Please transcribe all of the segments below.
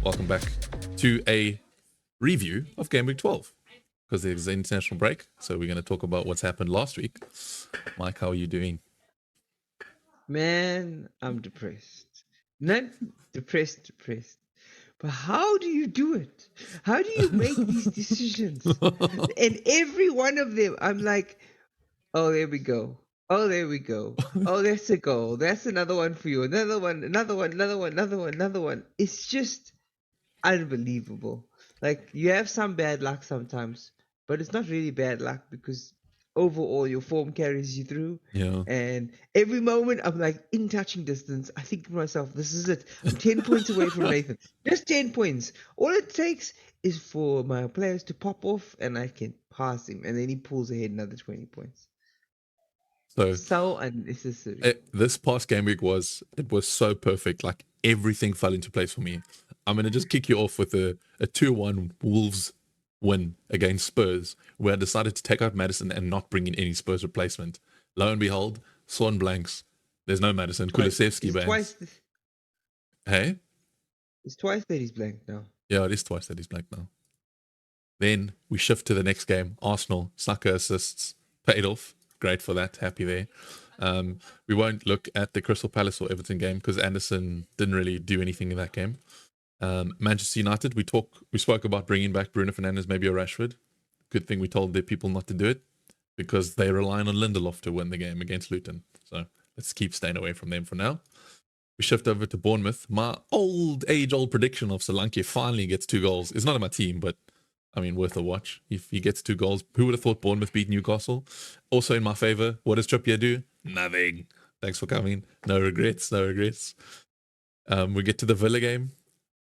Welcome back to a review of Game Week 12 because there's an international break. So we're going to talk about what's happened last week. Mike, how are you doing? Man, I'm depressed. Not depressed. But how do you do it? How do you make these decisions? And every one of them, I'm like, oh, there we go. Oh, there we go. Oh, that's a goal. That's another one for you. Another one. It's just unbelievable. Like, you have some bad luck sometimes, but it's not really bad luck because overall your form carries you through. Yeah. And every moment I'm like in touching distance, I think to myself, this is it. I'm 10 points away from Nathan. Just 10 points. All it takes is for my players to pop off and I can pass him. And then he pulls ahead another 20 points. So unnecessary. This past game week was so perfect. Like everything fell into place for me. I'm going to just kick you off with a 2-1 Wolves win against Spurs, where I decided to take out Madison and not bring in any Spurs replacement. Lo and behold, Son blanks. There's no Madison. Kulusevski blanks. Hey? It's twice that he's blanked now. Yeah, it is twice that he's blanked now. Then we shift to the next game. Arsenal, Saka assists, paid off. Great for that. Happy there. We won't look at the Crystal Palace or Everton game because Anderson didn't really do anything in that game. Manchester United, we spoke about bringing back Bruno Fernandes, maybe a Rashford. Good thing we told the people not to do it because they rely on Lindelof to win the game against Luton. So let's keep staying away from them for now. We shift over to Bournemouth. My old prediction of Solanke finally gets 2 goals. It's not on my team, but I mean, worth a watch. If he gets 2 goals, who would have thought Bournemouth beat Newcastle? Also in my favor, what does Trippier do? Nothing. Thanks for coming. No regrets. We get to the Villa game.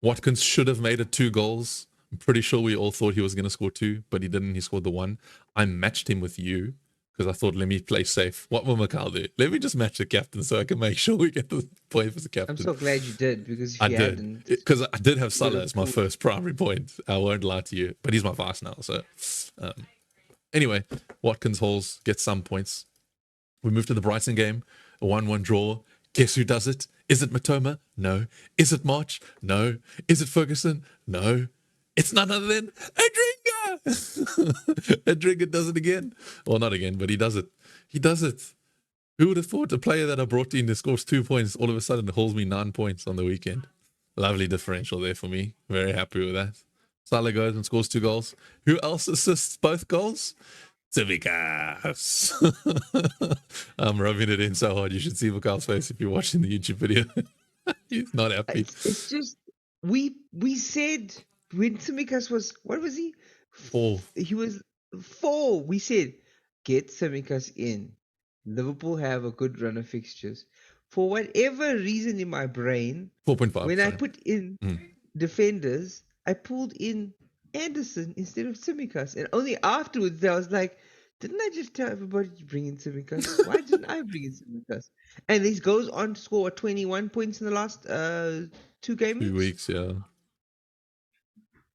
Watkins should have made it 2 goals. I'm pretty sure we all thought he was going to score 2, but he didn't. He scored the 1. I matched him with you because I thought, let me play safe. What will Mikyle do? Let me just match the captain so I can make sure we get the point for the captain. I'm so glad you did because if I you did. hadn't... Because I did have Salah as my first primary point. I won't lie to you. But he's my vice now. So anyway, Watkins Halls gets some points. We move to the Brighton game. A 1-1 draw. Guess who does it? Is it Matoma? No. Is it March? No. Is it Ferguson? No. It's none other than Adringa. Adringa does it again. Well, not again, but he does it. He does it. Who would have thought a player that I brought in that scores 2 points all of a sudden holds me 9 points on the weekend? Lovely differential there for me. Very happy with that. Salah goes and scores 2 goals. Who else assists both goals? Tsimikas. I'm rubbing it in so hard. You should see Mikyle's face if you're watching the YouTube video. He's not happy. It's just we said when Tsimikas was, what was he? 4. He was 4. We said get Tsimikas in. Liverpool have a good run of fixtures. For whatever reason in my brain, 4.5. when I put in defenders, I pulled in Anderson instead of Tsimikas. And only afterwards I was like, didn't I just tell everybody to bring in Tsimikas? Why didn't I bring in Tsimikas? And he goes on to score 21 points in the last 2 games. 2 weeks, yeah.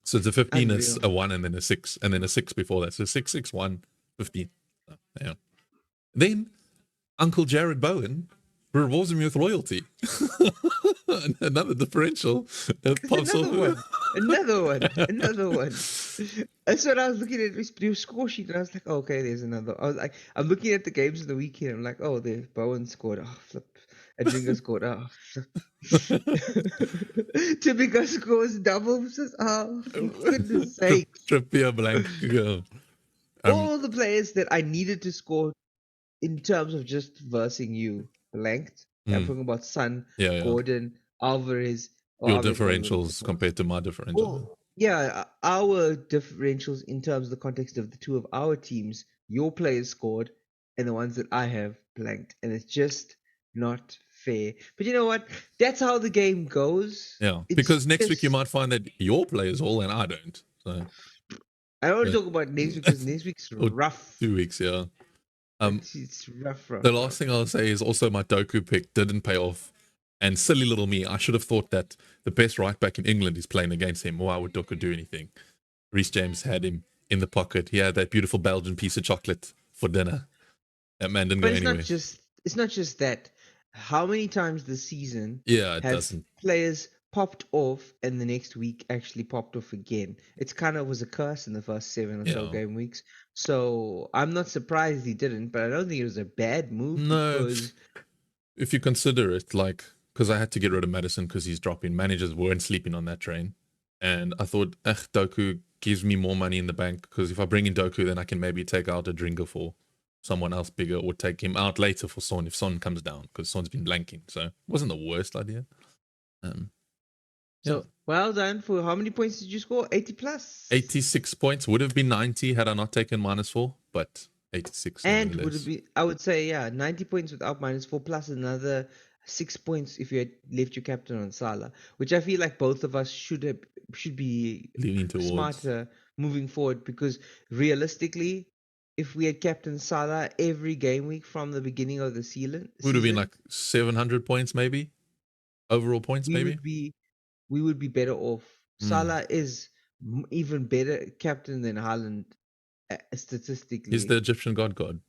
So it's a 15, it's a 1, and then a 6, and then a 6 before that. So 6, 6, 1, 15. Yeah. Then Uncle Jared Bowen rewards me with royalty. Another differential. Another one. That's what I was looking at your score sheet, and I was like, oh, okay, there's another. I was like, I'm looking at the games of the weekend. I'm like, oh, there, Bowen scored. Oh, flip. Adringa scored. Oh, flip. Timika scores double. Oh, for goodness sake. Trippier blank. All the players that I needed to score in terms of just versing you blanked. I'm talking about Son, Gordon, Alvarez. Your differentials compared to my differential. Yeah, our differentials in terms of the context of the 2 of our teams, your players scored, and the ones that I have blanked. And it's just not fair. But you know what? That's how the game goes. Yeah, because next week you might find that your players all and I don't. So I don't talk about next week because next week's rough. 2 weeks, yeah. It's rough. The last thing I'll say is also my Doku pick didn't pay off. And silly little me, I should have thought that the best right back in England is playing against him. Why would Doku do anything? Reece James had him in the pocket. He had that beautiful Belgian piece of chocolate for dinner. That man didn't go anywhere. It's not just that. how many times this season Yeah, it have doesn't. players popped off and the next week actually popped off again? It's kind of was a curse in the first 7 or so Yeah. game weeks. So I'm not surprised he didn't, but I don't think it was a bad move No, because if you consider it, like, because I had to get rid of Madison because he's dropping. Managers weren't sleeping on that train. And I thought, Doku gives me more money in the bank because if I bring in Doku, then I can maybe take out a Drinker for someone else bigger or take him out later for Son if Son comes down because Son's been blanking. So it wasn't the worst idea. Yeah. so well done for how many points did you score? 80 plus? 86 points would have been 90 had I not taken -4, but 86 And would it nevertheless. be, I would say, yeah, 90 points without -4 plus another 6 points if you had left your captain on Salah, which I feel like both of us should be Leaning towards. smarter moving forward because realistically, if we had captain Salah every game week from the beginning of the Would have been season, like 700 points maybe. Overall points we maybe. would be we would be better off. Mm. Salah is even better captain than Haaland He's statistically. the Egyptian god.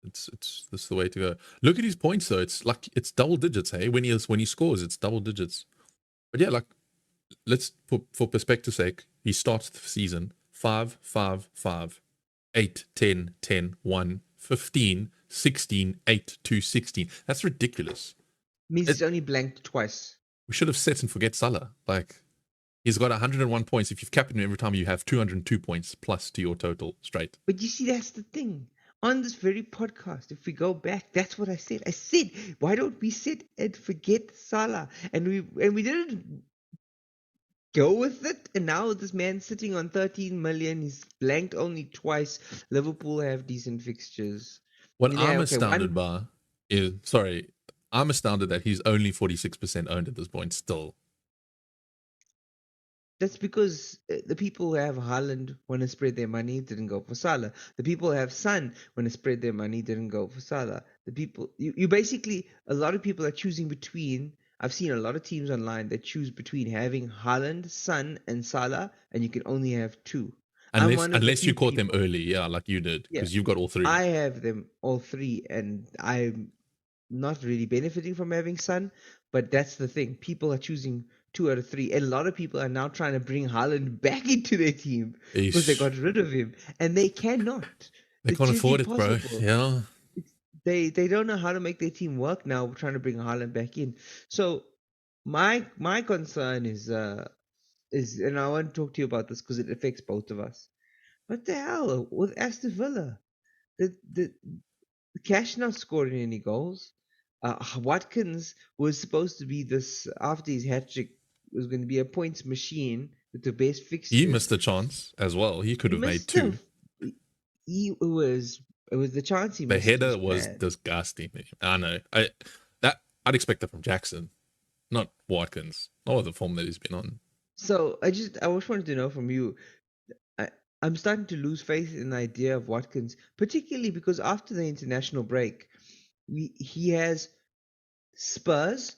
It's this is the way to go. Look at his points though. It's like it's double digits, hey. When he scores, it's double digits. But yeah, like let's for perspective's sake, he starts the season 5, 5, 5, 8, 10, 10, 1, 15, 16, 8, 2, 16. That's ridiculous. Means It, he's only blanked twice. we should have set and forget Salah. Like he's got 101 points. If you've captained him every time, you have 202 points plus to your total straight. But you see, that's the thing. On this very podcast, if we go back, that's what I said. I said, why don't we sit and forget Salah? And we didn't go with it. And now this man's sitting on 13 million. He's blanked only twice. Liverpool have decent fixtures. What Yeah, I'm okay, astounded one. by is, sorry, I'm astounded that he's only 46% owned at this point still. That's because the people who have Haaland want to spread their money didn't go for Salah. The people who have Son want to spread their money didn't go for Salah. The people you basically a lot of people are choosing between. I've seen a lot of teams online that choose between having Haaland, Son, and Salah, and you can only have two. I'm one of the Unless you few caught them people. early, yeah, like you did, Yeah, because you've got all three. I have them all three, and I'm not really benefiting from having Son, but that's the thing. People are choosing 2 out of 3. And a lot of people are now trying to bring Haaland back into their team because they Ish. got rid of him. And they cannot. They It's can't just afford it, bro. impossible. Yeah. They don't know how to make their team work now trying to bring Haaland back in. So my concern is and I want to talk to you about this because it affects both of us. What the hell with Aston Villa? The Cash not scoring any goals. Watkins was supposed to be this after his hat trick was going to be a points machine with the best He fixtures. missed a chance as well. He could He have made missed two. it was the chance he The missed header was was bad. disgusting. I know. I'd expect that from Jackson, not Watkins. Not with the form that he's been on. So I just wanted to know from you. I, I'm starting to lose faith in the idea of Watkins, particularly because after the international break, he has Spurs,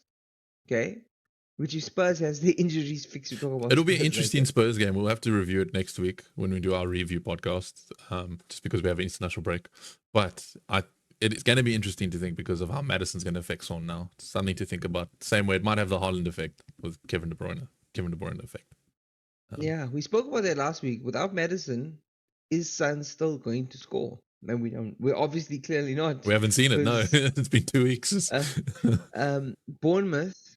okay, which is Spurs has the injuries fixed. We talk about It'll be an Spurs interesting later. Spurs game. We'll have to review it next week when we do our review podcast, just because we have an international break. But it's going to be interesting to think because of how Madison's going to affect Son now. It's something to think about. Same way it might have the Haaland effect with Kevin De Bruyne effect. Yeah, we spoke about that last week. Without Madison, is Son still going to score? And we don't. We're obviously clearly not, We haven't seen it. No, because it's been 2 weeks. Bournemouth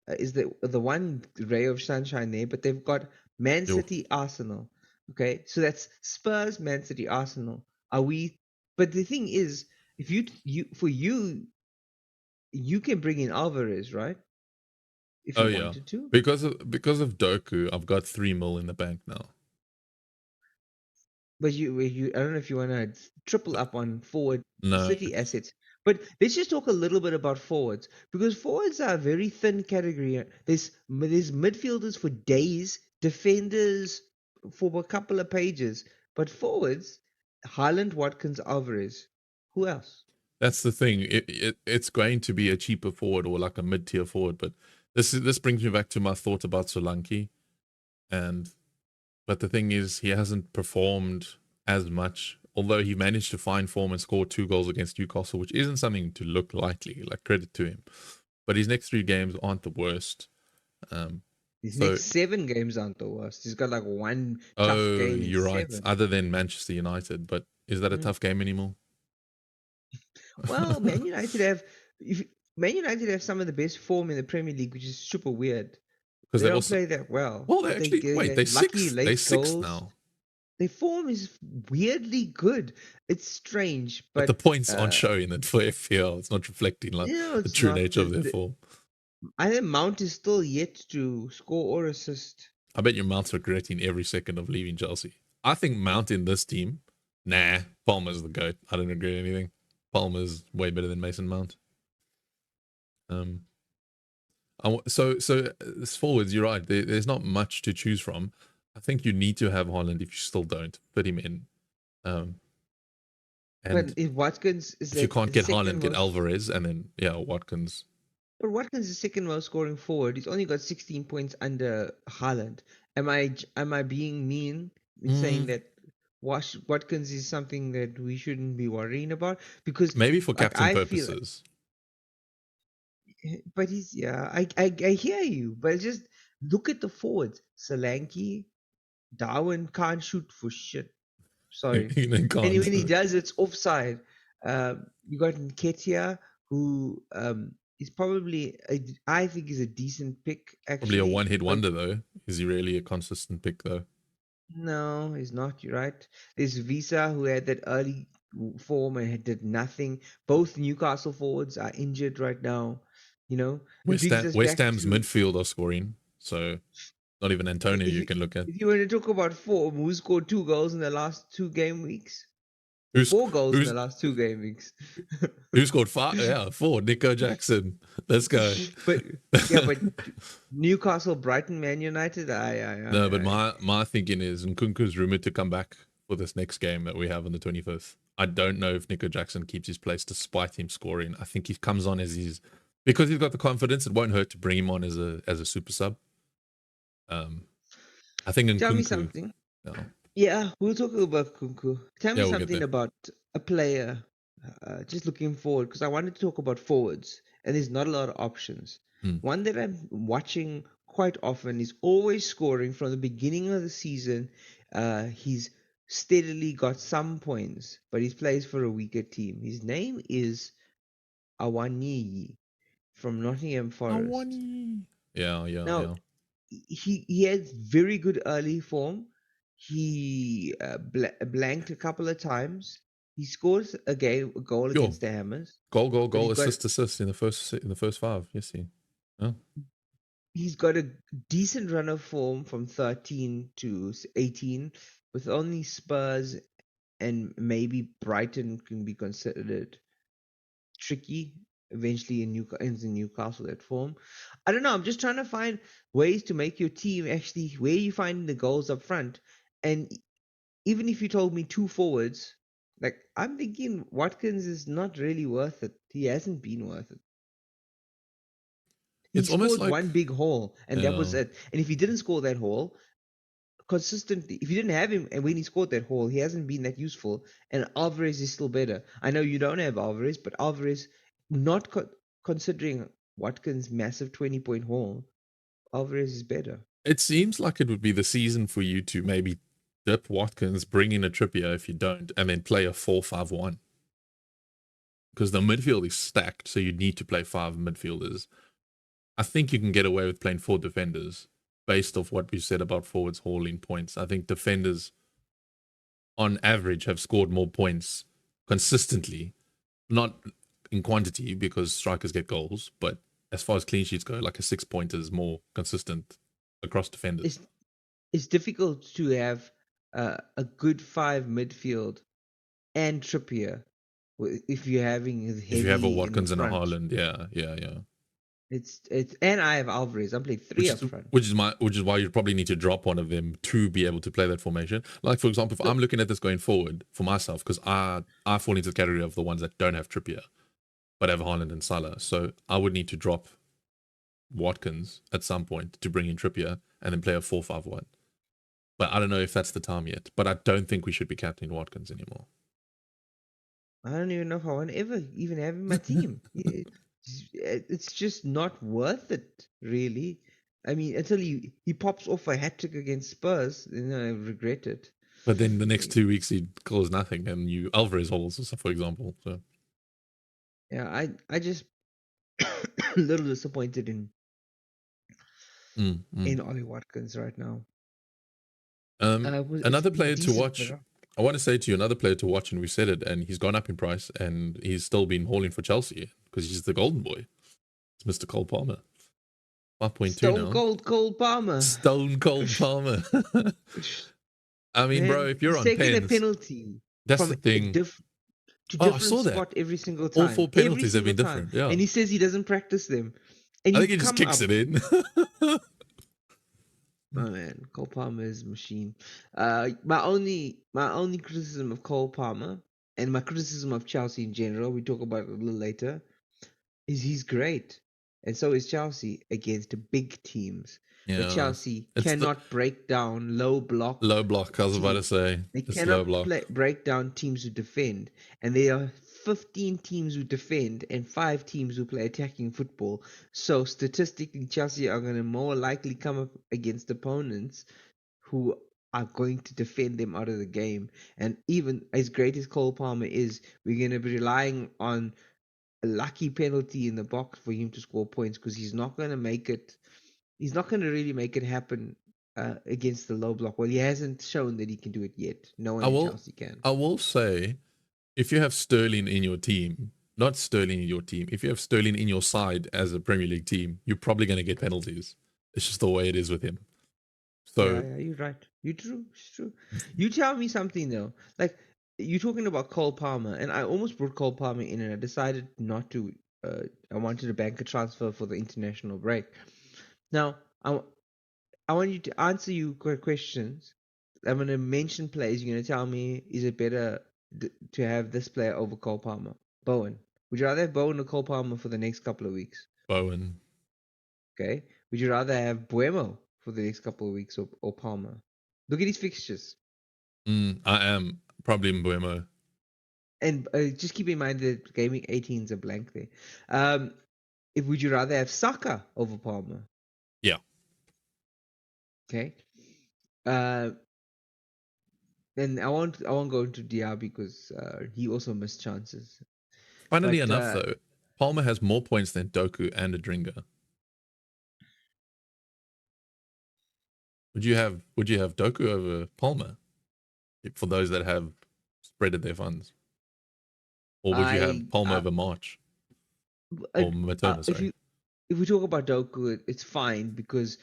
is the one ray of sunshine there, but they've got Man Yo. City, Arsenal. Okay, so that's Spurs, Man City, Arsenal. Are we? But the thing is, if you can bring in Alvarez, right? If Oh you yeah, wanted to. because of Doku, I've got 3 mil in the bank now. But I don't know if you want to triple up on forward No, City assets. But let's just talk a little bit about forwards, because forwards are a very thin category. There's midfielders for days, defenders for a couple of pages, but forwards, Haaland, Watkins, Alvarez. Who else? that's the thing. It's going to be a cheaper forward or like a mid-tier forward. But this brings me back to my thought about Solanke, but the thing is he hasn't performed as much. Although he managed to find form and score 2 goals against Newcastle, which isn't something to look lightly. Like credit to him, but his next 3 games aren't the worst. His So, next 7 games aren't the worst. He's got like one tough oh, game in you're right. 7. Other than Manchester United, but is that a Mm. tough game anymore? Well, if Man United have some of the best form in the Premier League, which is super weird. Because They they don't also, play that well, well, they but actually they wait. get lucky They're late sixth goals. now, Their form is weirdly good. It's strange, but the but points aren't showing it for FPL. It's not reflecting like the it's true not. nature of their form. I think Mount is still yet to score or assist. I bet your Mount's regretting every second of leaving Chelsea. I think Mount in this team, nah, Palmer's the GOAT. I don't regret anything. Palmer's way better than Mason Mount. Um, so as forwards, you're right. There's not much to choose from. I think you need to have Haaland if you still don't fit him in. Um, But and if Watkins is if you like can't the get second Haaland, get most, Alvarez, and then Watkins. but Watkins is the second most scoring forward. He's only got 16 points under Haaland. Am I being mean in saying Mm, that Watkins is something that we shouldn't be worrying about? Because maybe for like captain I feel, purposes. but he's I hear you, but just look at the forwards. Solanke, Darwin can't shoot for shit. Sorry. You And can't. when he does, it's offside. You got Nketiah, who is probably, I think, is a decent pick, Probably a actually. one-hit But wonder though. Is he really a consistent pick though? no, he's not. You're right. There's Visa, who had that early form and did nothing. Both Newcastle forwards are injured right now. It brings us West back Ham's to midfield are scoring, so not even Antonio if you you, can look at. if you want to talk about form, who scored 2 goals in the last 2 game weeks? Who's 4 goals in the who's last 2 game weeks. who scored 5? Yeah, 4. Nico Jackson. Let's go. But yeah, but Newcastle, Brighton, Man United. No, but my thinking is Nkunku's rumored to come back for this next game that we have on the 25th. I don't know if Nico Jackson keeps his place despite him scoring. I think he comes on as because he's got the confidence. It won't hurt to bring him on as a super sub. I think Tell me Nkunku. something. No, Yeah, we'll talk about Kunku. Tell me yeah, we'll get something there. about a player. Just looking forward, because I wanted to talk about forwards, and there's not a lot of options. Hmm. One that I'm watching quite often is always scoring from the beginning of the season. He's steadily got some points, but he plays for a weaker team. His name is Awaniyi from Nottingham Forest. Awani. Yeah, yeah, Now, yeah. he has very good early form. He blanked a couple of times. He scores a goal Yo, against the Hammers, goal, but assist in the first 5. Yes, he. Yeah. he's got a decent run of form from 13 to 18, with only Spurs and maybe Brighton can be considered tricky eventually in Newcastle at form. I don't know. I'm just trying to find ways to make your team actually where you find the goals up front. And even if you told me 2 forwards, like I'm thinking Watkins is not really worth it. He hasn't been worth it. He It's almost scored like one big haul, and that was yeah. it. And if he didn't score that haul consistently, if you didn't have him, and when he scored that haul, he hasn't been that useful. And Alvarez is still better. I know you don't have Alvarez, but Alvarez, not considering Watkins' massive 20-point haul, Alvarez is better. It seems like it would be the season for you to maybe dip Watkins, bring in a Trippier if you don't, and then play a 4-5-1. Because the midfield is stacked, so you need to play 5 midfielders. I think you can get away with playing 4 defenders based off what we said about forwards hauling points. I think defenders, on average, have scored more points consistently, not in quantity because strikers get goals, but as far as clean sheets go, like a 6-pointer is more consistent across defenders. It's difficult to have a good 5 midfield and Trippier if you're having If you have a heavy in the Watkins and a front. Haaland, yeah. It's and I have Alvarez. I'm playing 3 up front. Which is why you probably need to drop one of them to be able to play that formation. Like for example, if So I'm looking at this going forward for myself, because I fall into the category of the ones that don't have Trippier but have Haaland and Salah, so I would need to drop Watkins at some point to bring in Trippier and then play a 4-5-1. But I don't know if that's the time yet. But I don't think we should be captaining Watkins anymore. I don't even know if I want to ever even have him in my team. Yeah. It's just not worth it, really. I mean, until he pops off a hat trick against Spurs, then I regret it. But then the next 2 weeks he scores nothing, and you Alvarez holds, for example. So Yeah, I just a little disappointed in Ollie Watkins right now. It's Another been player to decent, watch. but I want to say to you, another player to watch, and we said it, and he's gone up in price, and he's still been hauling for Chelsea because he's the golden boy. It's Mr. Cole Palmer, 5.2 Stone now. Cold Cole Palmer. Stone Cold Palmer. I mean, bro, Man, if you're he's on taking a pens, penalty that's from the a thing. Oh, I different saw that. spot every single All time. 4 Every penalties have single been time. different. Yeah, And he says he doesn't practice them. And I you think he just come kicks up. it in. Oh man, Cole Palmer is a machine. My only criticism of Cole Palmer and my criticism of Chelsea in general, we talk about it a little later, is he's great. And so is Chelsea against big teams. But Yeah, Chelsea it's the cannot break down low block low block. I was about to teams. say They it's low cannot block. break down teams who defend. And there are 15 teams who defend and 5 teams who play attacking football. So statistically, Chelsea are going to more likely come up against opponents who are going to defend them out of the game. And even as great as Cole Palmer is, we're going to be relying on a lucky penalty in the box for him to score points because he's not going to make it. He's not going to really make it happen against the low block. Well, he hasn't shown that he can do it yet. No I one in will. Chelsea can. I will say, if you have Sterling in your team, not Sterling in your team, if you have Sterling in your side as a Premier League team, you're probably going to get penalties. It's just the way it is with him. So Yeah, you're right. You're true. It's true. You tell me something though. Like you're talking about Cole Palmer, and I almost brought Cole Palmer in, and I decided not to. I wanted to bank a transfer for the international break. Now, I want you to answer you questions. I'm going to mention players. You're going to tell me, is it better to have this player over Cole Palmer? Bowen. Would you rather have Bowen or Cole Palmer for the next couple of weeks? Bowen. Okay. Would you rather have Buemo for the next couple of weeks or Palmer? Look at his fixtures. I am probably Mbuemo. And just keep in mind that gaming 18 is a blank there. If would you rather have Saka over Palmer? Yeah. Okay. And I won't go into Diaby because he also missed chances. Funnily But enough, though, Palmer has more points than Doku and Adringa. Would you have Doku over Palmer for those that have spreaded their funds, or would you have Palmer over March or Matoma? Sorry, if we talk about Doku, it's fine because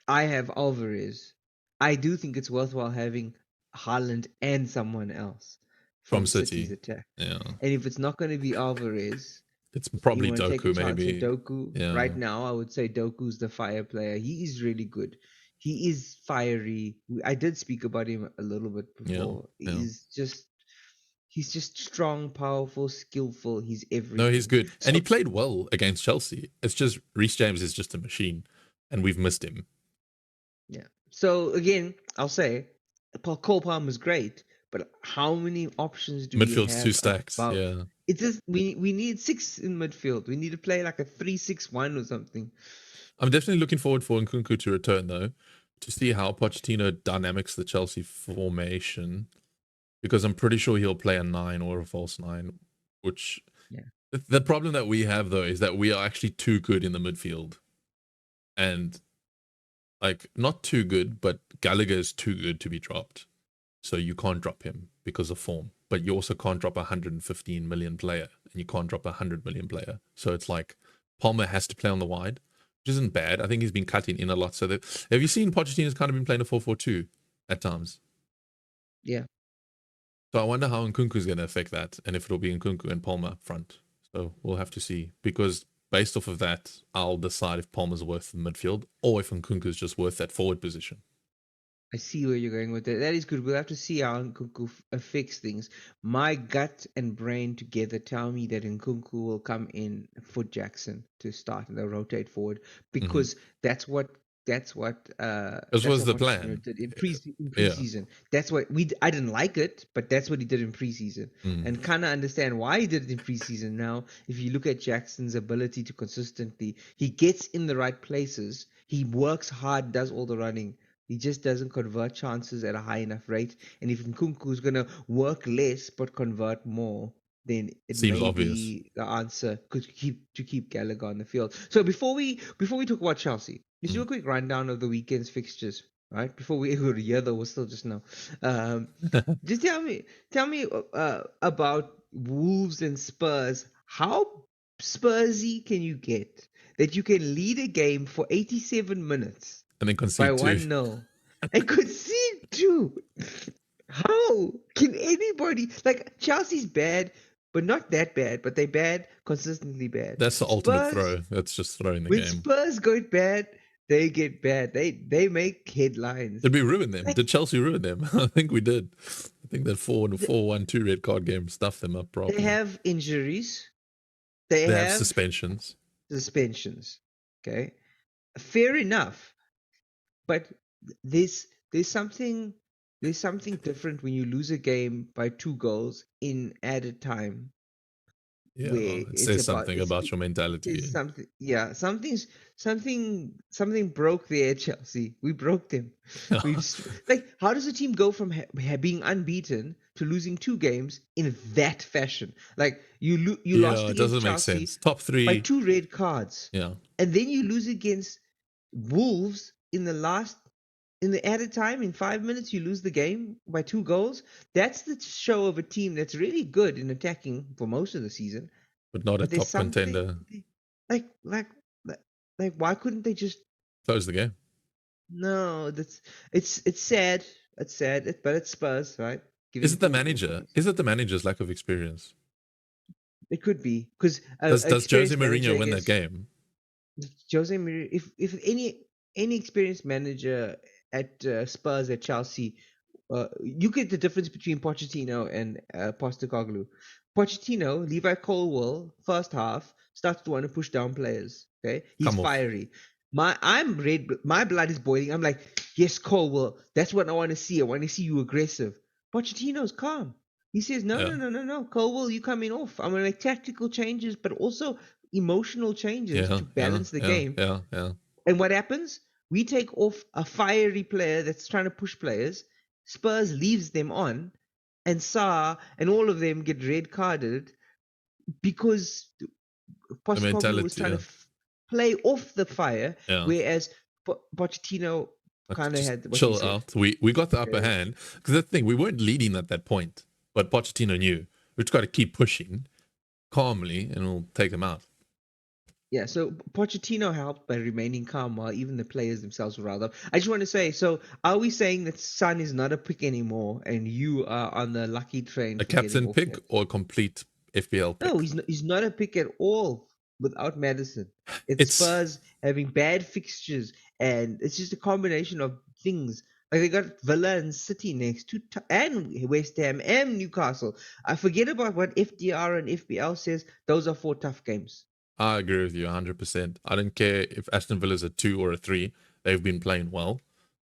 I have Alvarez. I do think it's worthwhile having Haaland and someone else from from City's City. attack. Yeah, And if it's not going to be Alvarez, it's you probably want to take a Doku, chance at maybe. Doku. Yeah, Right now, I would say Doku's the fire player. He is really good. He is fiery. I did speak about him a little bit yeah, before. yeah. He's just strong, powerful, skillful. He's No, he's everything. good, and So he played well against Chelsea. It's just Reece James is just a machine, and we've missed him. yeah. So again, I'll say Cole Palmer's great, but how many options do we Midfield's 2 have stacks. above? Yeah, It's just we need 6 in midfield. We need to play like a 3-6-1 or something. I'm definitely looking forward for Nkunku to return, though, to see how Pochettino dynamics the Chelsea formation, because I'm pretty sure he'll play a 9 or a false 9, which Yeah. the problem that we have, though, is that we are actually too good in the midfield. And, like, not too good, but Gallagher is too good to be dropped. So you can't drop him because of form. But you also can't drop a 115 million player, and you can't drop a 100 million player. So it's like Palmer has to play on the wide, which isn't bad. I think he's been cutting in a lot. So have you seen Pochettino's kind of been playing a 4-4-2 at times? Yeah. So I wonder how Nkunku is going to affect that, and if it'll be Nkunku and Palmer up front. So we'll have to see, because based off of that, I'll decide if Palmer's worth the midfield or if Nkunku is just worth that forward position. I see where you're going with it. That is good. We'll have to see how Nkunku affects things. My gut and brain together tell me that Nkunku will come in for Jackson to start and they'll rotate forward because that's what That's what This was the Pochettino plan. did in Yeah. preseason. That's what I didn't like it, but that's what he did in preseason. And kind of understand why he did it in preseason. Now, if you look at Jackson's ability to consistently, he gets in the right places. He works hard, does all the running. He just doesn't convert chances at a high enough rate. And if Nkunku's gonna work less but convert more, then it Seems may obvious. be the answer to keep Gallagher on the field. So before we talk about Chelsea, let's do a quick rundown of the weekend's fixtures, right? Before we go to the other, we're still just now. Just tell me about Wolves and Spurs. How Spursy can you get that you can lead a game for 87 minutes And then by concede 2. 1-0 and concede 2? How can anybody, like, Chelsea's bad, but not that bad, but they're bad, consistently bad. That's the ultimate Spurs, throw. That's just throwing the when game. Spurs go bad, they get bad. They make headlines. Did we ruin them? Like, Did Chelsea ruin them? I think we did. I think that 4-1-2 red card game stuffed them up properly. they have injuries. They have have suspensions. Okay, fair enough. But there's something different when you lose a game by 2 goals in added time. Yeah, Where it says something about your mentality. Something broke there at Chelsea. We broke them. We just, like, how does a team go from being unbeaten to losing 2 games in that fashion? Like, you lost it against doesn't make Chelsea sense. Top 3 by 2 red cards. Yeah. And then you lose against Wolves in the added time, in 5 minutes, you lose the game by 2 goals. That's the show of a team that's really good in attacking for most of the season. But not a top contender. Like, why couldn't they just close the game? No, it's sad. It's sad, but it's Spurs, right? Is it the manager? Is it the manager's lack of experience? It could be because does Jose Mourinho win that game? Jose Mourinho, if any experienced manager at Spurs, at Chelsea, you get the difference between Pochettino and Postecoglou. Pochettino, Levi Colwill, first half starts to want to push down players. Okay, he's fiery. I'm red. My blood is boiling. I'm like, yes, Colwill. That's what I want to see. I want to see you aggressive. Pochettino's calm. He says, no, Colwill, you coming off. I'm going to make tactical changes, but also emotional changes to balance the game. Yeah. And what happens? We take off a fiery player that's trying to push players. Spurs leaves them on, and Sarr and all of them get red carded because Postecoglou was trying to play off the fire, whereas Pochettino kind of had chill out. We got the upper hand because that's the thing. We weren't leading at that point, but Pochettino knew we've got to keep pushing calmly, and we'll take them out. Yeah, so Pochettino helped by remaining calm while even the players themselves were riled up. I just want to say, so are we saying that Son is not a pick anymore, and you are on the lucky train? A captain pick or a complete FPL pick? No, he's not a pick at all without Maddison. It's Spurs having bad fixtures, and it's just a combination of things. Like, they got Villa and City next to, and West Ham and Newcastle. I forget about what FDR and FPL says. Those are 4 tough games. I agree with you 100%. I don't care if Aston Villa's a 2 or a 3. They've been playing well.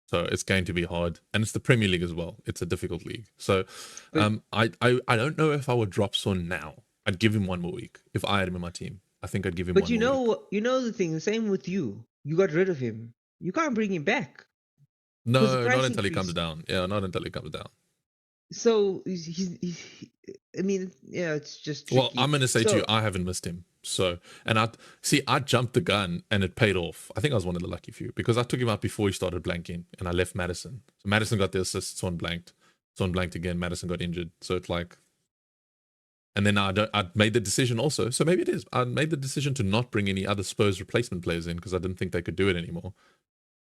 So it's going to be hard. And it's the Premier League as well. It's a difficult league. So I don't know if I would drop Son now. I'd give him 1 more week. If I had him in my team, I think I'd give him 1 more week. But you know the thing, the same with you. You got rid of him. You can't bring him back. No, not until he comes down. Yeah, not until he comes down. So it's just tricky. Well, I'm going to say to you, I haven't missed him. So, and I jumped the gun and it paid off. I think I was one of the lucky few because I took him out before he started blanking and I left Maddison. So Maddison got the assist, Son blanked again, Maddison got injured. So it's like, and then I made the decision also. So maybe it is. I made the decision to not bring any other Spurs replacement players in because I didn't think they could do it anymore.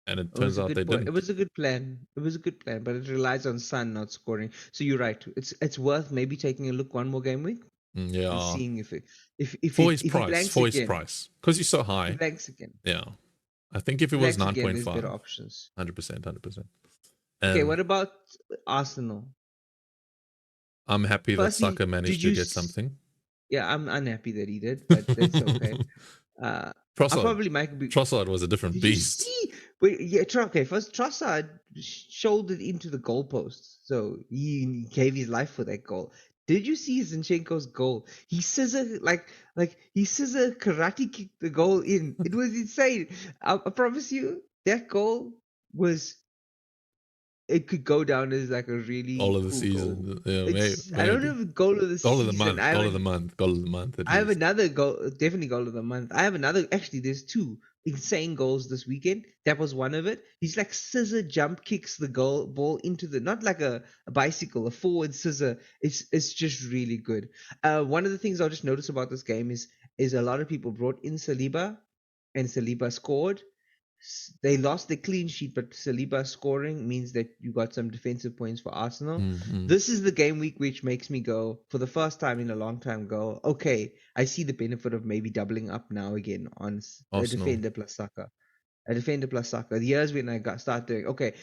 And it turns out they didn't. It was a good plan. But it relies on Son not scoring. So you're right. It's worth maybe taking a look 1 more game week. Yeah. And seeing if his price, because he's so high. Blanks again. Yeah. I think if it was 9.5, better options. 100%. Okay, what about Arsenal? I'm happy that Saka managed to get something. Yeah, I'm unhappy that he did, but that's okay. Trossard was a different beast. But yeah, okay. First, Trossard shouldered into the goalpost, so he gave his life for that goal. Did you see Zinchenko's goal? He scissor he scissor karate kicked the goal in. It was insane. I promise you, that goal was. It could go down as like a Goal really of the cool goal. season. Yeah, I don't know maybe. if it's goal of the Goal of the season. month. Goal of the month. Goal of the month at I have least. another goal, definitely goal of the month. I have another. Actually, there's two insane goals this weekend. That was one of it. He's like scissor jump kicks the ball into the, not like a bicycle, a forward scissor. It's just really good. One of the things I'll just notice about this game is a lot of people brought in Saliba, and Saliba scored. They lost the clean sheet, but Saliba scoring means that you got some defensive points for Arsenal. This is the game week which makes me go, for the first time in a long time, go, okay, I see the benefit of maybe doubling up now again on a Arsenal. defender plus Saka. A defender plus Saka. The years when I start doing, okay,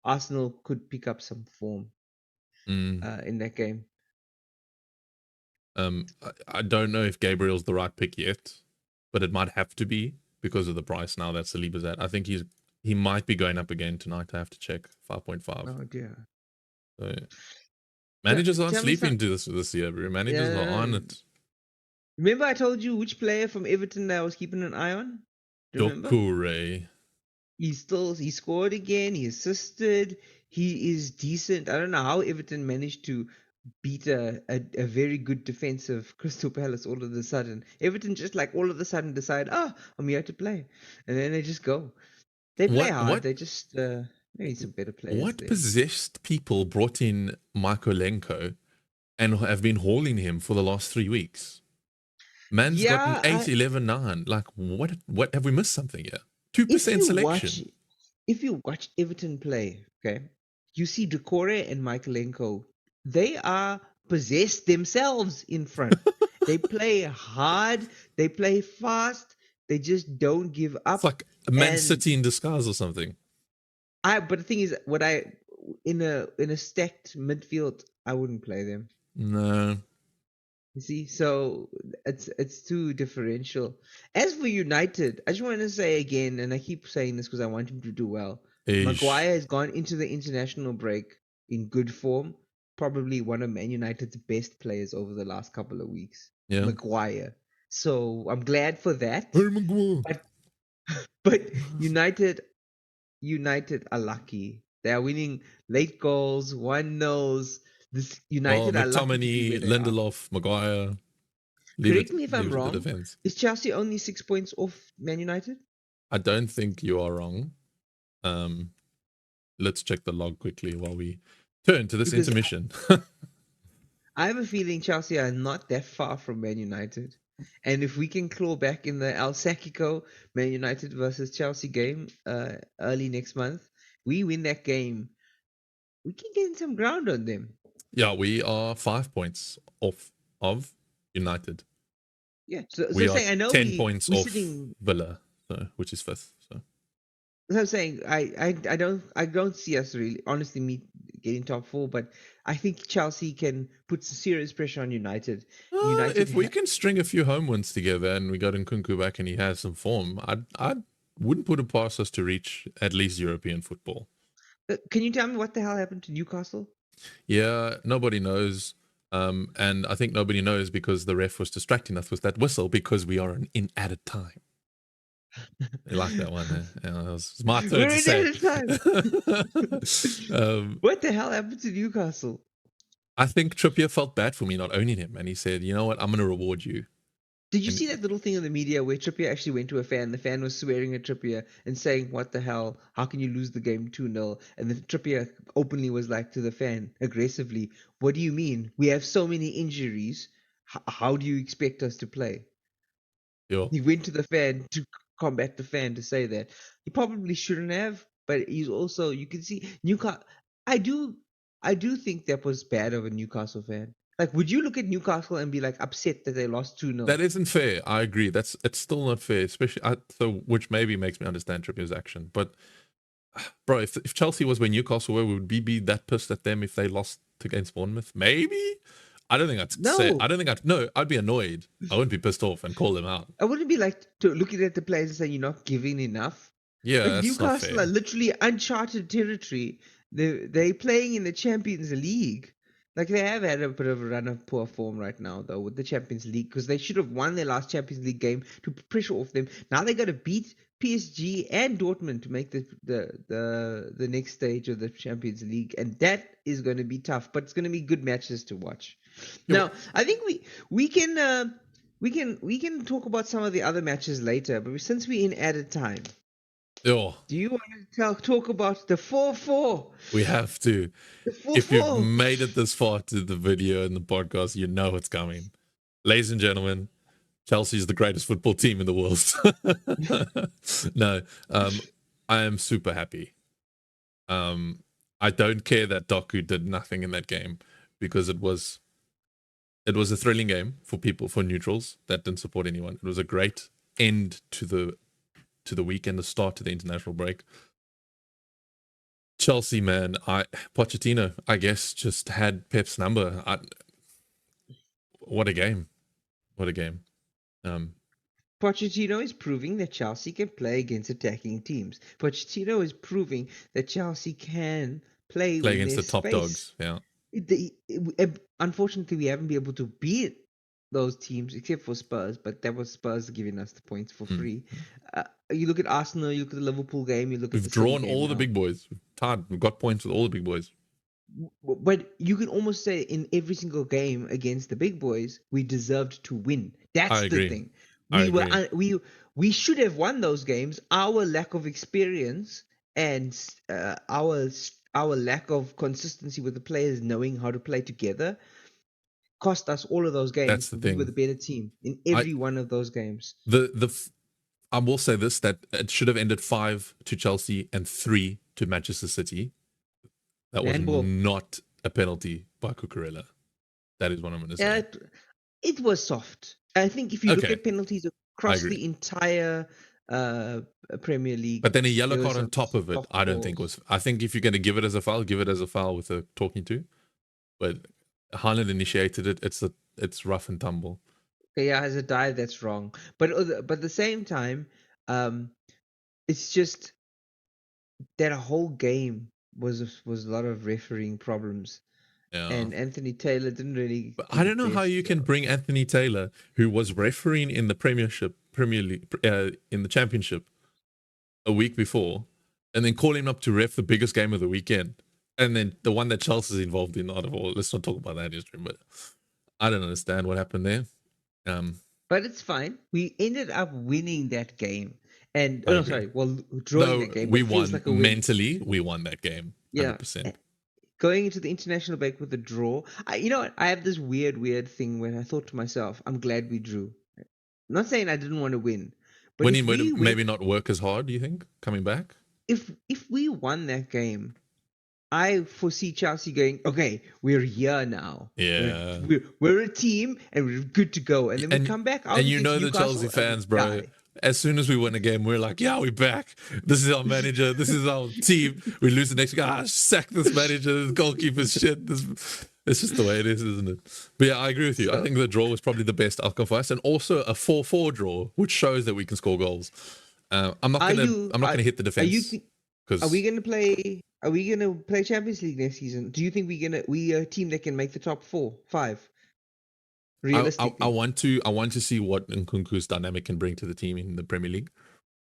Arsenal could pick up some form in that game. I don't know if Gabriel's the right pick yet, but it might have to be because of the price now that Saliba's at. I think he might be going up again tonight. I have to check 5.5. Oh dear. So, yeah. Managers aren't Tell me sleeping to this year, bro. Managers are on it. Remember I told you which player from Everton that I was keeping an eye on? Remember? Dokure. He scored again, he assisted, he is decent. I don't know how Everton managed to beat a very good defensive Crystal Palace all of a sudden. Everton just like all of a sudden decide, I'm here to play. And then they just go. They play hard, they just maybe some better players What there. possessed people brought in Mykolenko and have been hauling him for the last 3 weeks? Man's got an 8, 11, 9. Like, what have we missed something here? 2% selection. If you watch Everton play, okay, you see Doucouré and Mykolenko. They are possessed themselves in front. They play hard. They play fast. They just don't give up. It's like a Man City in disguise or something. But the thing is, in a stacked midfield, I wouldn't play them. No. You see, so it's too differential. As for United, I just want to say again, and I keep saying this because I want him to do well. Maguire has gone into the international break in good form. Probably one of Man United's best players over the last couple of weeks. Yeah. Maguire. So I'm glad for that. Hey, Maguire. But United are lucky. They are winning late goals, 1-0s. This United are lucky. McTominay, Lindelof, Maguire. Correct me if I'm wrong. Is Chelsea only 6 points off Man United? I don't think you are wrong. Let's check the log quickly while we turn to this intermission. I have a feeling Chelsea are not that far from Man United. And if we can claw back in the El Sacico Man United versus Chelsea game early next month, we win that game, we can gain some ground on them. Yeah, we are 5 points off of United. Yeah, so we are saying, I know 10 points off Villa, which is 5th. So I'm saying I don't see us really honestly getting top 4, but I think Chelsea can put some serious pressure on United. If we can string a few home wins together and we got Nkunku back and he has some form, I wouldn't put it past us to reach at least European football. Can you tell me what the hell happened to Newcastle? Yeah, nobody knows. And I think nobody knows because the ref was distracting us with that whistle because we are in added time. You like that one, eh? Yeah, it was my turn to say. What the hell happened to Newcastle? I think Trippier felt bad for me not owning him, and he said, "You know what? I'm going to reward you." Did you see that little thing in the media where Trippier actually went to a fan? The fan was swearing at Trippier and saying, "What the hell? How can you lose the game 2-0?" And the Trippier openly was like to the fan aggressively, "What do you mean? We have so many injuries. How do you expect us to play?" Yeah. He went to the fan to combat the fan to say that. He probably shouldn't have, but he's also, you can see Newcastle. I do think that was bad of a Newcastle fan. Like, would you look at Newcastle and be like upset that they lost 2-0? That isn't fair. I agree. It's still not fair, especially which maybe makes me understand Trippier's action. But bro, if Chelsea was where Newcastle were, would we be that pissed at them if they lost against Bournemouth? Maybe. I don't think I'd be annoyed. I wouldn't be pissed off and call them out. I wouldn't be like looking at the players and saying you're not giving enough. Yeah, Like that's not Newcastle are fair. literally uncharted territory. They're playing in the Champions League. Like they have had a bit of a run of poor form right now, though, with the Champions League, because they should have won their last Champions League game to pressure off them. Now they got to beat PSG and Dortmund to make the next stage of the Champions League, and that is going to be tough. But it's going to be good matches to watch. Yeah, Now I think we can we can talk about some of the other matches later, but since we're in added time. oh, Do you want to talk about the 4-4? we have to. The If you've 4-4. made it this far to the video and the podcast, you know it's coming. Ladies and gentlemen, Chelsea is the greatest football team in the world. No, I am super happy. I don't care that Doku did nothing in that game because it was a thrilling game for neutrals that didn't support anyone. It was a great end to the weekend, the start to the international break. Chelsea, man, Pochettino, I guess, just had Pep's number. What a game! What a game! Pochettino is proving that Chelsea can play against attacking teams. Pochettino is proving that Chelsea can play Play when against the there's top space. dogs. Yeah, Unfortunately, we haven't been able to beat those teams except for Spurs, but that was Spurs giving us the points for free. You look at Arsenal, you look at the Liverpool game, you look at we've the City drawn game all the now. big boys. We've tied. We've got points with all the big boys. But you can almost say in every single game against the big boys, we deserved to win. That's I the agree. thing. I We were agree. we should have won those games. Our lack of experience and our lack of consistency with the players knowing how to play together cost us all of those games. That's the But we were the thing. better team in I every one of those games. I will say this, that it should have ended 5 to Chelsea and 3 to Manchester City. That was Handball. not a penalty by Cucurella. That is what I'm going to say. It was soft. I think if you look Okay, at penalties I across agree. the entire Premier League, But then a yellow there was card on some top of it, soft I don't think balls. was. I think if you're going to give it as a foul, give it as a foul with a talking to. But Haaland initiated it. It's rough and tumble. Okay, yeah, as a dive, that's wrong. But at the same time, it's just that whole game was a lot of refereeing problems, Yeah. and Anthony Taylor didn't really But do I the don't know how best you can job. bring Anthony Taylor, who was refereeing in the Premier League, in the Championship a week before, and then call him up to ref the biggest game of the weekend, and then the one that Chelsea's involved in. Out of all, let's not talk about that history, but I don't understand what happened there. But it's fine. We ended up winning that game, and I agree. drawing No, that game. we But it feels won like a win. mentally. We won that game, Yeah. 100%. Going into the international break with a draw, you know what? I have this weird thing when I thought to myself, I'm glad we drew. I'm not saying I didn't want to win, but Winning would maybe not work as hard. Do you think coming back? if we won that game, I foresee Chelsea going, okay, we're here now. Yeah. We're a team and we're good to go. And then we come back out And you against know the Chelsea Newcastle and we fans, bro. die. As soon as we win a game, we're like, yeah, we're back. This is our manager. This is our team. We lose the next week. Sack this manager. This goalkeeper's shit. It's just the way it is, isn't it? But yeah, I agree with you. I think the draw was probably the best outcome for us, and also a 4-4 draw, which shows that we can score goals. I'm not gonna hit the defense Are because we gonna play? Are we gonna play Champions League next season? Do you think we a team that can make the top 4, 5? Realistically, I want to see what Nkunku's dynamic can bring to the team in the Premier League.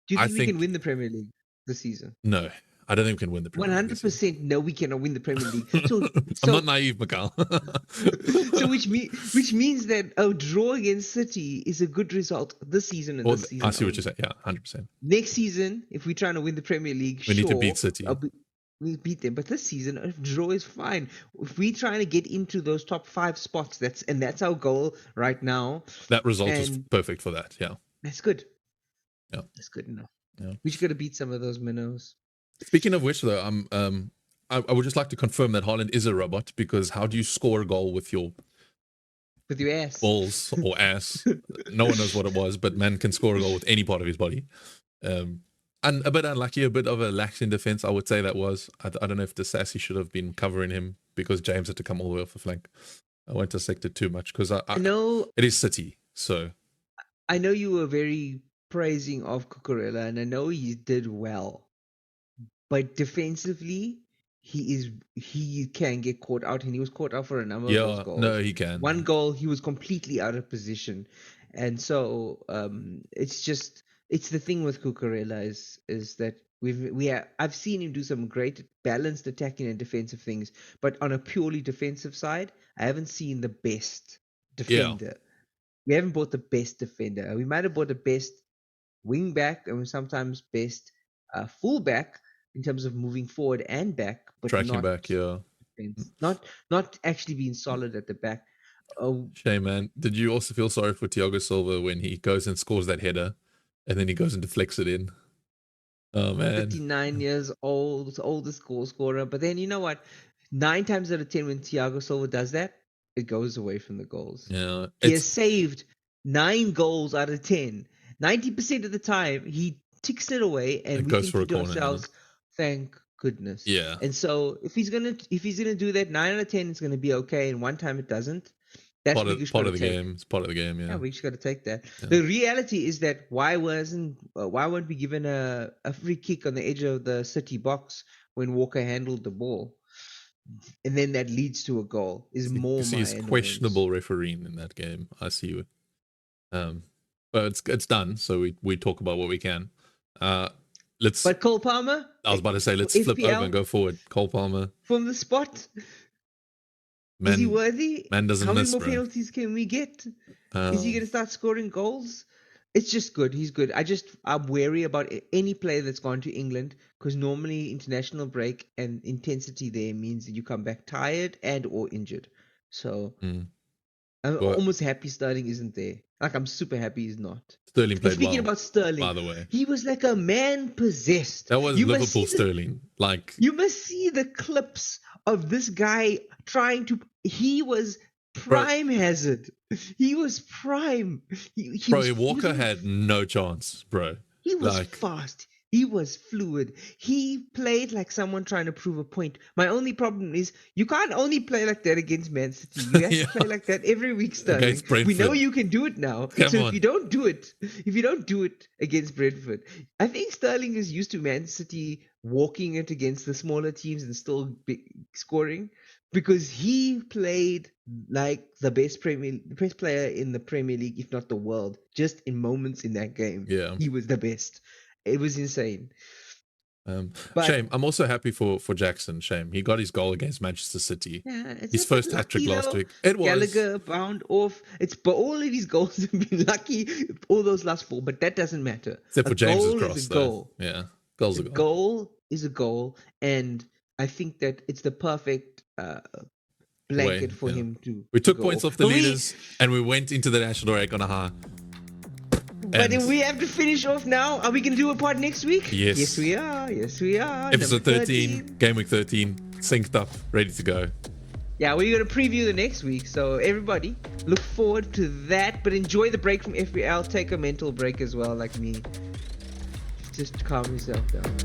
do you I think we can think win the Premier League this season? no, I don't think we can win the Premier League this year. 100% no, we cannot win the Premier League. I'm not naive, Mikyle. So which means that a draw against City is a good result this season and this season. I see what only. you're saying. Yeah, 100%. Next season, if we're trying to win the Premier League, We need to beat City. We beat them. But this season, a draw is fine. If we're trying to get into those top 5 spots, that's our goal right now. That result is perfect for that. Yeah, that's good. Yeah, that's good enough. Yeah, we just got to beat some of those minnows. Speaking of which, though, I would just like to confirm that Haaland is a robot, because how do you score a goal with your ass, balls or ass? No one knows what it was, but man can score a goal with any part of his body. And a bit unlucky, a bit of a lax in defense, I would say that was. I don't know if the Sassy should have been covering him because James had to come all the way off the flank. I won't dissect it too much because I know it is City. So I know you were very praising of Cucurella, and I know he did well, but defensively, he can get caught out, and he was caught out for a number of those Yeah, goals. no, he can. One goal, he was completely out of position, and so it's the thing with Cucurella is that I've seen him do some great balanced attacking and defensive things, but on a purely defensive side, I haven't seen the best defender. We haven't bought the best defender. We might have bought the best wing back and sometimes best full back in terms of moving forward and back, but Tracking not back, yeah. defense. Not actually being solid at the back. Shame, man. Did you also feel sorry for Thiago Silva when he goes and scores that header and then he goes and deflects it in? Oh, man. 59 years old, oldest goal scorer. But then you know what? 9 times out of 10 when Thiago Silva does that, it goes away from the goals. Yeah. He has saved 9 goals out of 10. 90% of the time, he ticks it away, and we think to ourselves, thank goodness. Yeah. And so if he's gonna do that, 9 out of 10 is gonna be okay, and one time it doesn't. That's part of the game. It's part of the game. Yeah. Yeah, we just got to take that. Yeah. The reality is that why weren't we given a free kick on the edge of the City box when Walker handled the ball, and then that leads to a goal? Is more my he's questionable refereeing in that game. I see you. But it's done. So we talk about what we can. But Cole Palmer. I was about to say let's FPL, flip over and go forward. Cole Palmer from the spot. Man, is he worthy? Man doesn't How miss, many more penalties can we get? Is he going to start scoring goals? It's just good. He's good. I'm wary about any player that's gone to England because normally international break and intensity there means that you come back tired and or injured. So I'm almost happy Sterling isn't there. Like, I'm super happy he's not. Sterling played Speaking about Sterling, by the way, he was like a man possessed. That was Liverpool Sterling. You must see the clips of this guy trying to. He was prime hazard. He was prime. Walker had no chance, bro. He was fast. He was fluid. He played like someone trying to prove a point. My only problem is you can't only play like that against Man City. You have to play like that every week, Sterling. We know you can do it now. If you don't do it against Brentford, I think Sterling is used to Man City walking it against the smaller teams and still scoring because he played like the best player in the Premier League, if not the world, just in moments in that game. Yeah, he was the best. It was insane. Shame. I'm also happy for Jackson. Shame. He got his goal against Manchester City. Yeah, his first hat-trick last week. It was. Gallagher bound off. But all of these goals have been lucky. All those last 4, but that doesn't matter. Except for James's cross, is a goal. Yeah, goal's a goal. Goal is a goal, and I think that it's the perfect blanket for him to. We took points off the leaders, and we went into the national break on a high. But if we have to finish off now, are we going to do a part next week? Yes. Yes, we are. Yes, we are. Episode 13, game week 13, synced up, ready to go. Yeah, we're going to preview the next week. So everybody, look forward to that. But enjoy the break from FPL. Take a mental break as well, like me. Just calm yourself down.